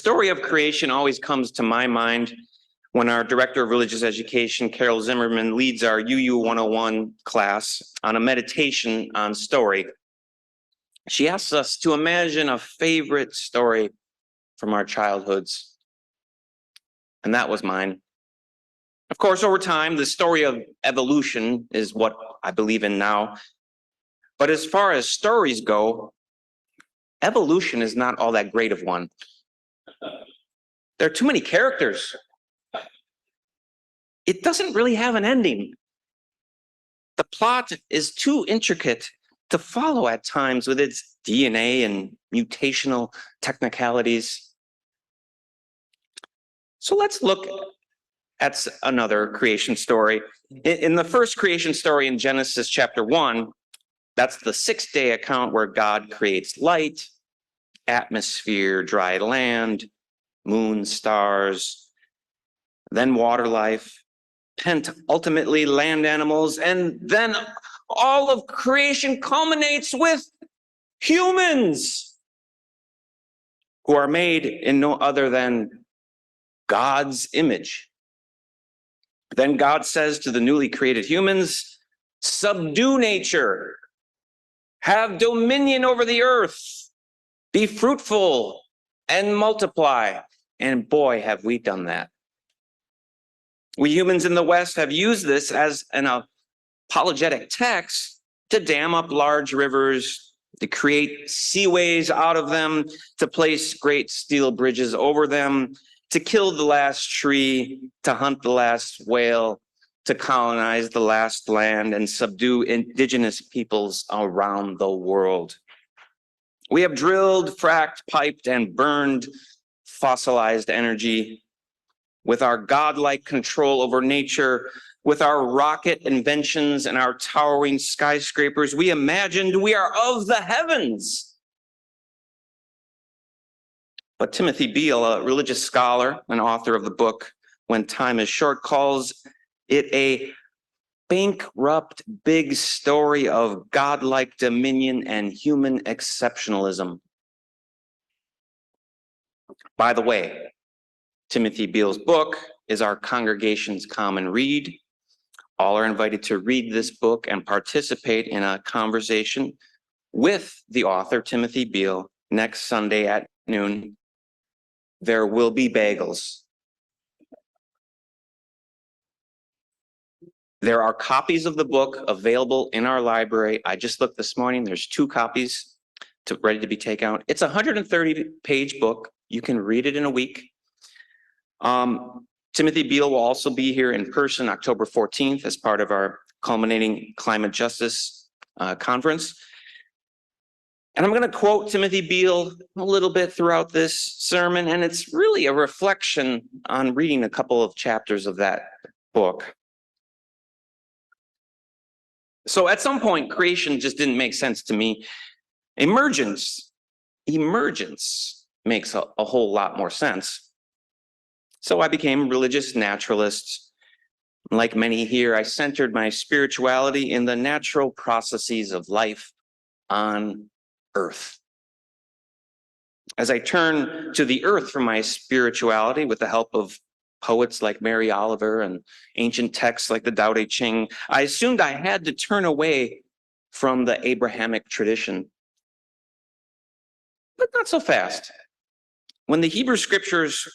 story of creation always comes to my mind when our Director of Religious Education, Carol Zimmerman, leads our UU 101 class on a meditation on story. She asks us to imagine a favorite story from our childhoods, and that was mine. Of course, over time, the story of evolution is what I believe in now. But as far as stories go, evolution is not all that great of one. There are too many characters. It doesn't really have an ending. The plot is too intricate to follow at times with its DNA and mutational technicalities. So let's look at another creation story. In the first creation story in Genesis chapter 1, that's the 6-day account where God creates light, atmosphere, dry land, moon, stars, then water life, ultimately land animals, and then all of creation culminates with humans who are made in no other than God's image. Then God says to the newly created humans, subdue nature, have dominion over the earth, be fruitful and multiply. And boy, have we done that. We humans in the West have used this as an apologetic text to dam up large rivers, to create seaways out of them, to place great steel bridges over them, to kill the last tree, to hunt the last whale, to colonize the last land and subdue indigenous peoples around the world. We have drilled, fracked, piped, and burned fossilized energy. With our godlike control over nature, with our rocket inventions and our towering skyscrapers, we imagined we are of the heavens. But Timothy Beale, a religious scholar and author of the book When Time is Short, calls it a bankrupt big story of godlike dominion and human exceptionalism. By the way, Timothy Beale's book is our congregation's common read. All are invited to read this book and participate in a conversation with the author, Timothy Beale, next Sunday at noon. There will be bagels. There are copies of the book available in our library. I just looked this morning. There's 2 copies ready to be taken out. It's a 130-page book. You can read it in a week. Timothy Beale will also be here in person October 14th as part of our culminating climate justice conference. And I'm going to quote Timothy Beale a little bit throughout this sermon, and it's really a reflection on reading a couple of chapters of that book. So at some point, creation just didn't make sense to me. Emergence makes a whole lot more sense. So I became a religious naturalist. Like many here, I centered my spirituality in the natural processes of life on earth. As I turn to the earth for my spirituality with the help of poets like Mary Oliver and ancient texts like the Tao Te Ching, I assumed I had to turn away from the Abrahamic tradition. But not so fast. When the Hebrew scriptures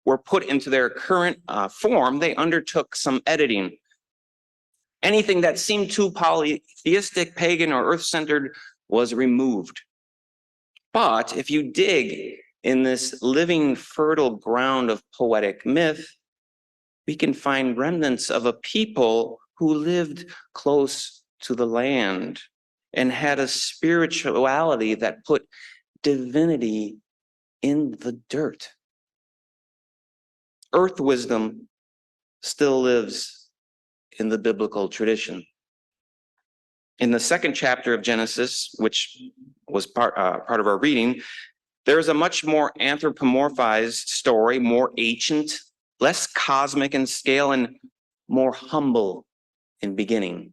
were put into their current form, they undertook some editing. Anything that seemed too polytheistic, pagan, or earth-centered was removed. But if you dig in this living, fertile ground of poetic myth, we can find remnants of a people who lived close to the land and had a spirituality that put divinity in the dirt. Earth wisdom still lives in the biblical tradition. In the 2nd chapter of Genesis, which was part of our reading, there is a much more anthropomorphized story, more ancient, less cosmic in scale, and more humble in beginning.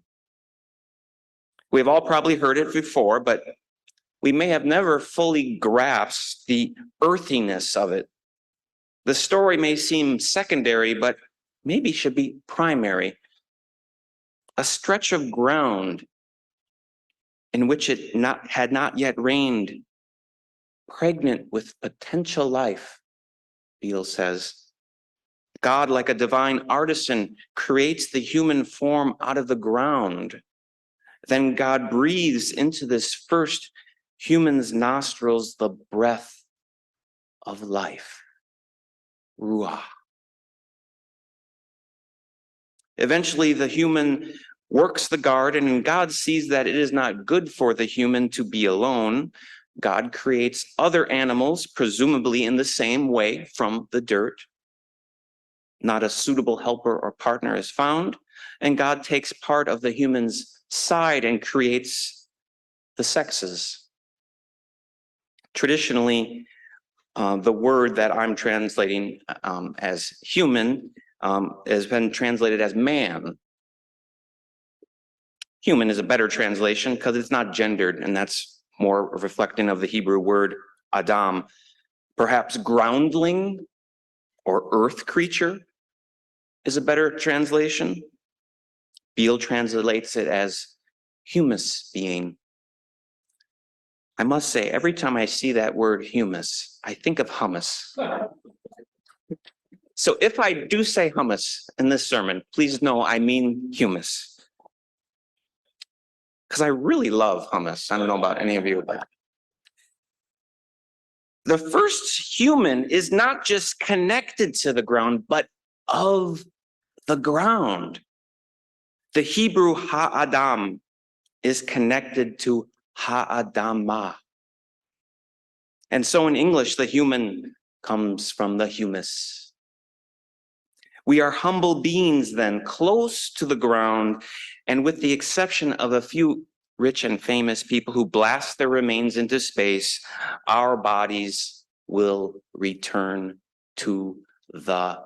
We've all probably heard it before, but we may have never fully grasped the earthiness of it. The story may seem secondary, but maybe should be primary. A stretch of ground in which it had not yet rained, pregnant with potential life, Beale says. God, like a divine artisan, creates the human form out of the ground. Then God breathes into this first human's nostrils the breath of life, ruah. Eventually, the human works the garden, and God sees that it is not good for the human to be alone. God creates other animals, presumably in the same way, from the dirt. Not a suitable helper or partner is found, and God takes part of the human's side and creates the sexes. Traditionally, the word that I'm translating as human has been translated as man. Human is a better translation because it's not gendered, and that's more reflecting of the Hebrew word Adam. Perhaps groundling or earth creature is a better translation. Beale translates it as humus being. I must say, every time I see that word humus, I think of hummus. So if I do say hummus in this sermon, please know I mean humus. Because I really love hummus. I don't know about any of you, but the first human is not just connected to the ground, but of the ground. The Hebrew ha'adam is connected to ha'adamah. And so in English, the human comes from the humus. We are humble beings then, close to the ground, and with the exception of a few rich and famous people who blast their remains into space, our bodies will return to the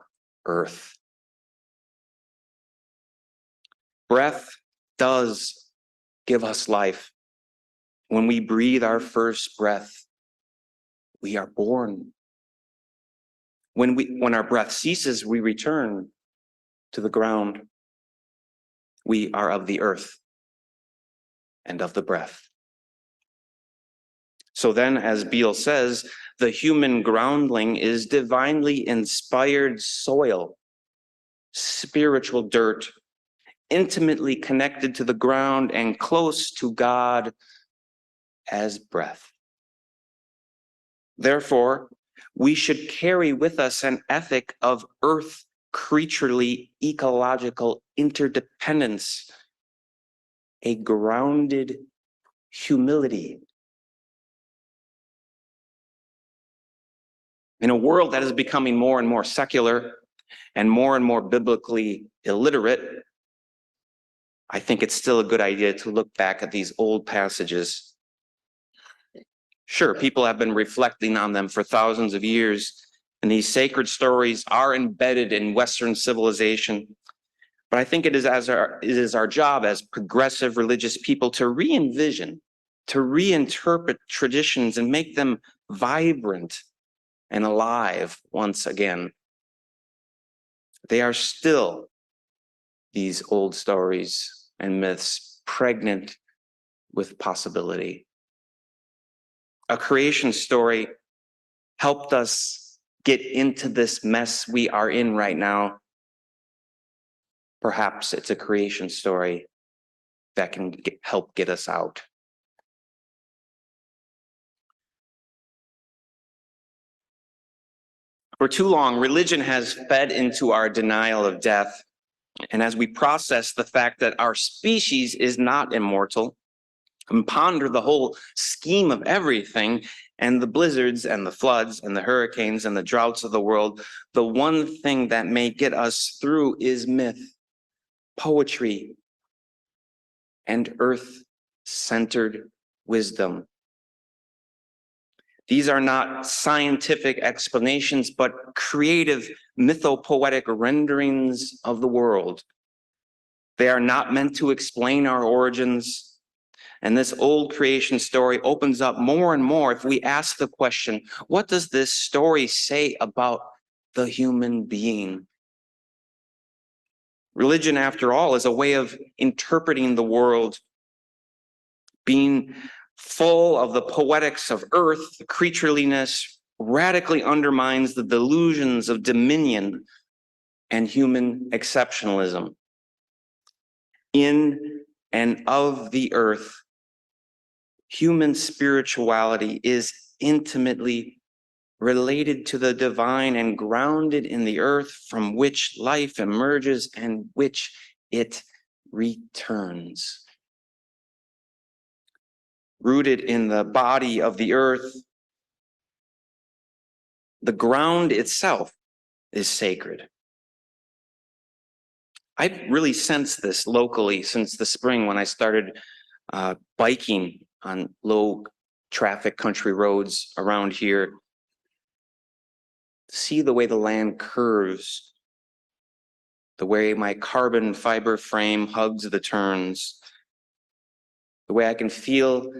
earth. Breath does give us life. When we breathe our first breath, we are born. When our breath ceases, we return to the ground. We are of the earth and of the breath. So then, as Beale says, the human groundling is divinely inspired soil, spiritual dirt, intimately connected to the ground and close to God as breath. Therefore, we should carry with us an ethic of earth creaturely ecological interdependence, a grounded humility. In a world that is becoming more and more secular and more biblically illiterate, I think it's still a good idea to look back at these old passages. Sure, people have been reflecting on them for thousands of years, and these sacred stories are embedded in Western civilization. But I think it is our job as progressive religious people to re-envision, to reinterpret traditions and make them vibrant and alive once again. They are still, these old stories and myths, pregnant with possibility. A creation story helped us get into this mess we are in right now. Perhaps it's a creation story that can help get us out. For too long, religion has fed into our denial of death. And as we process the fact that our species is not immortal, and ponder the whole scheme of everything, and the blizzards and the floods and the hurricanes and the droughts of the world, the one thing that may get us through is myth, poetry, and earth-centered wisdom. These are not scientific explanations, but creative mythopoetic renderings of the world. They are not meant to explain our origins. And this old creation story opens up more and more if we ask the question, what does this story say about the human being. Religion, after all, is a way of interpreting the world, being full of the poetics of earth, the creatureliness, radically undermines the delusions of dominion and human exceptionalism. In and of the earth, human spirituality is intimately related to the divine and grounded in the earth from which life emerges and which it returns. Rooted in the body of the earth, the ground itself is sacred. I've really sensed this locally since the spring when I started biking on low traffic country roads around here. See the way the land curves, the way my carbon fiber frame hugs the turns, the way I can feel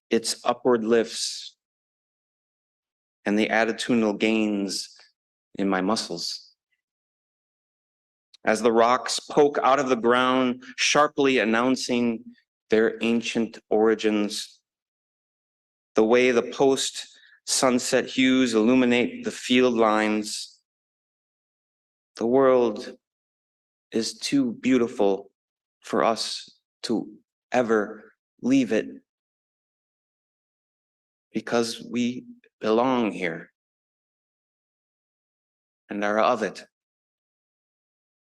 its upward lifts and the attitudinal gains in my muscles. As the rocks poke out of the ground, sharply announcing their ancient origins, the way the post-sunset hues illuminate the field lines, the world is too beautiful for us to ever leave it because we belong here and are of it.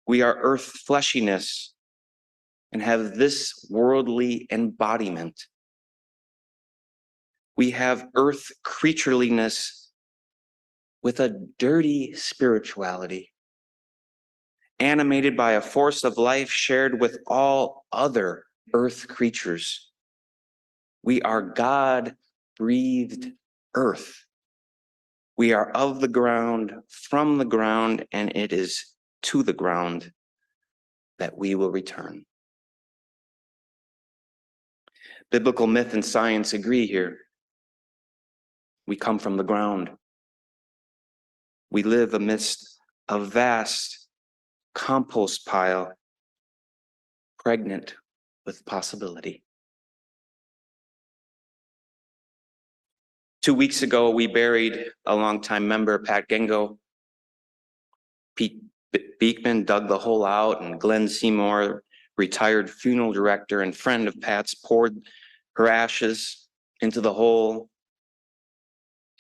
We are earth fleshiness and have this worldly embodiment. We have earth creatureliness with a dirty spirituality, animated by a force of life shared with all other earth creatures. We are God-breathed earth. We are of the ground, from the ground, and it is to the ground that we will return. Biblical myth and science agree here. We come from the ground. We live amidst a vast compost pile, pregnant with possibility. 2 weeks ago, we buried a longtime member, Pat Gengo. Pete Beekman dug the hole out, and Glenn Seymour, retired funeral director and friend of Pat's, poured her ashes into the hole,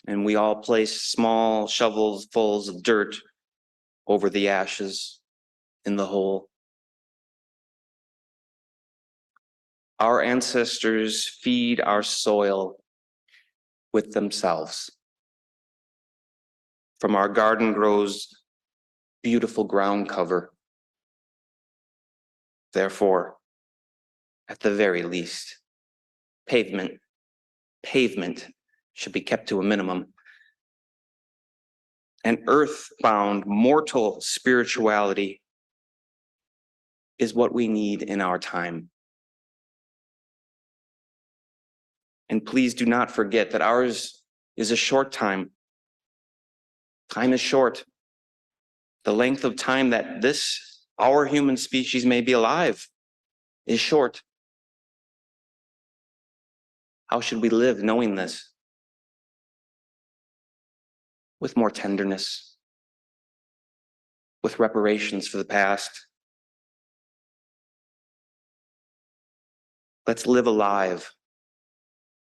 and we all placed small shovels full of dirt over the ashes in the hole. Our ancestors feed our soil with themselves. From our garden grows beautiful ground cover. Therefore, at the very least, pavement should be kept to a minimum. And earthbound mortal spirituality is what we need in our time. And please do not forget that ours is a short time. Time is short. The length of time that our human species may be alive is short. How should we live knowing this? With more tenderness, with reparations for the past. Let's live alive,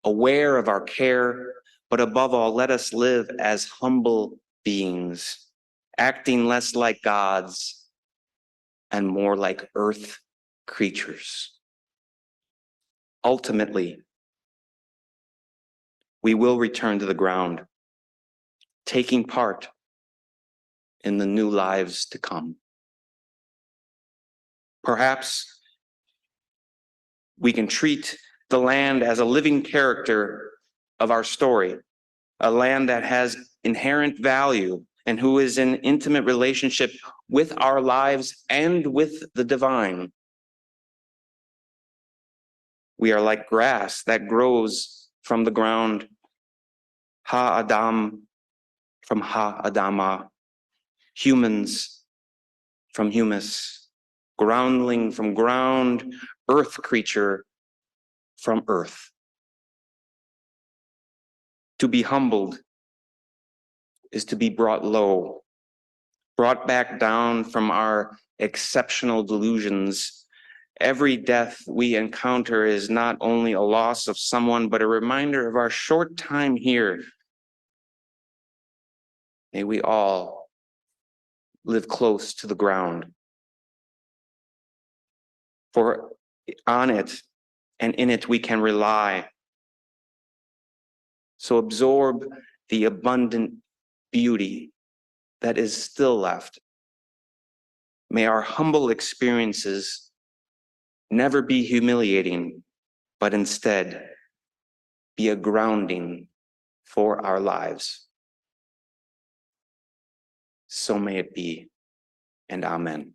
aware of our care, but above all, let us live as humble beings, acting less like gods and more like earth creatures. Ultimately, we will return to the ground, taking part in the new lives to come. Perhaps we can treat the land as a living character of our story, a land that has inherent value and who is in intimate relationship with our lives and with the divine. We are like grass that grows from the ground, Ha-Adam, from Ha-Adama, humans from humus, groundling from ground, earth creature from earth. To be humbled is to be brought low, brought back down from our exceptional delusions. Every death we encounter is not only a loss of someone, but a reminder of our short time here. May we all live close to the ground. For on it and in it we can rely. So absorb the abundant beauty that is still left. May our humble experiences never be humiliating, but instead be a grounding for our lives. So may it be, and amen.